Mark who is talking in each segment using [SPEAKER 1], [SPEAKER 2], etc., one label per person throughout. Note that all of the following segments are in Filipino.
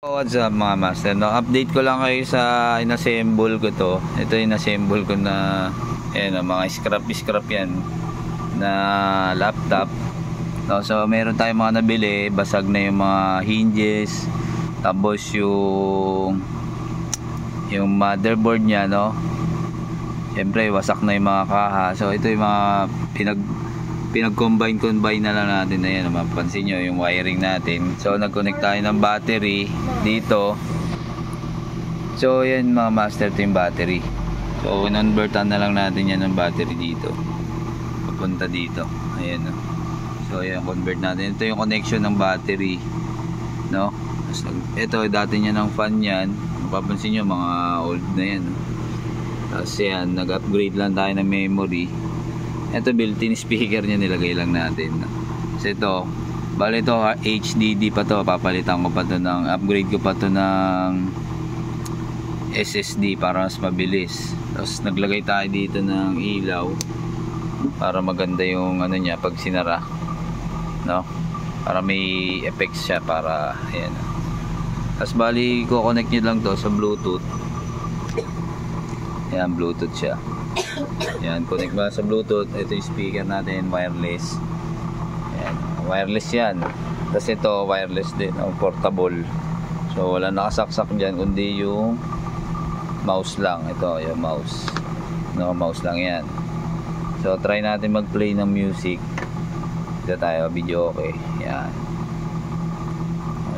[SPEAKER 1] What's up mga master, no? Update ko lang kayo sa inassemble ko to. Ito yung inassemble ko na mga scrap yan na laptop, no? So meron tayong mga nabili, basag na yung mga hinges, tapos yung motherboard nya, no? Siyempre wasak na yung mga kaha. So ito yung mga pinag-combine na lang natin. Ayan, mapapansin nyo yung wiring natin. So nag-connect tayo ng battery dito. So yan mga master, ito yung battery. So convertan na lang natin yan ng battery dito papunta dito. Ayan, no? So ayan, convert natin. Ito yung connection ng battery, no? Ito dati niya ng fan yan. Mapapansin nyo mga old na yan, no? Tapos yan, nag-upgrade lang tayo ng memory. Ito built-in speaker niya, nilagay lang natin. So ito, bali ito HDD pa to, papalitan ko pa to ng, upgrade ko pa to ng SSD para mas mabilis. Tapos naglagay tayo dito ng ilaw para maganda yung ano niya pag sinara, no? Para may effects siya, para ayan. Tapos bali ko connect nyo lang to sa Bluetooth. Ayan, Bluetooth siya. Ayan, connect ba sa Bluetooth. Ito yung speaker natin, wireless. Ayan, wireless yan. Tapos ito wireless din, portable. So wala nakasaksak dyan kundi yung mouse lang. Ito yung mouse, no, mouse lang yan. So try natin mag-play ng music. Dito tayo, video okay. Ayan.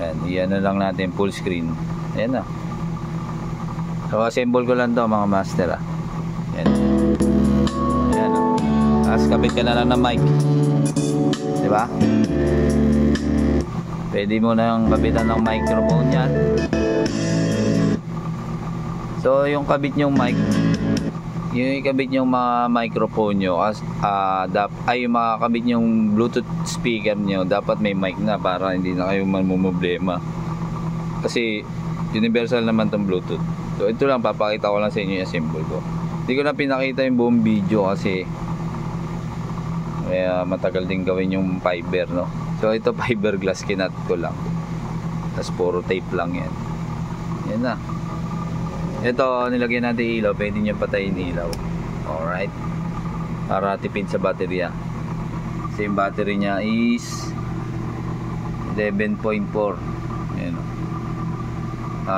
[SPEAKER 1] Ayan, iyan na lang natin full screen. Ayan na. So assemble ko lang to mga master, ah. Ayan. Ayan, oh. Tapos kapit ka na lang ng mic, diba? Pwede mo nang kapitan ng microphone yan. So yung kabit nyong mic, yung ikabit nyong mga microphone nyo, yung mga kabit nyong Bluetooth speaker nyo, dapat may mic na para hindi na kayo mamumblema. Kasi universal naman tong Bluetooth. So ito lang, papakita ko lang sa inyo yung assemble ko. Hindi ko na pinakita yung buong video kasi kaya matagal din gawin yung fiber, no? So ito fiberglass, kinat ko lang. Tapos puro tape lang yan. Yan na. Ito, nilagyan natin ilaw. Pwede nyo patayin ilaw. Alright. Para tipid sa baterya. Kasi yung battery nya is 11.4. Ayan,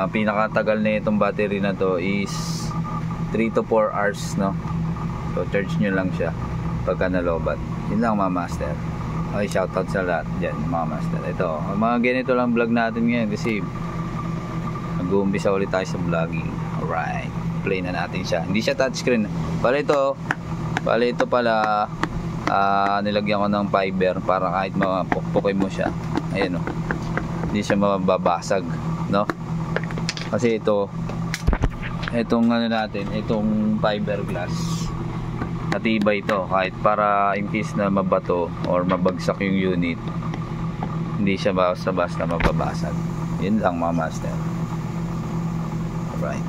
[SPEAKER 1] pinakatagal na itong battery na to is 3 to 4 hours, no? So charge nyo lang siya pagka nalobat. Yun lang mga master. Okay, shoutout sa lahat dyan mga master. Ito, mga ganito lang vlog natin ngayon kasi nag-uumpisa ulit tayo sa vlogging. Alright, play na natin siya. Hindi siya touchscreen. Bale ito pala, nilagyan ko ng fiber para kahit mapukpukin mo siya, ayan, no? Hindi siya mababasag, no? Kasi itong ano natin, itong fiberglass, matibay ito, kahit para in case na mabato or mabagsak yung unit, hindi siya basta mababasag. Yun lang mga master. Alright.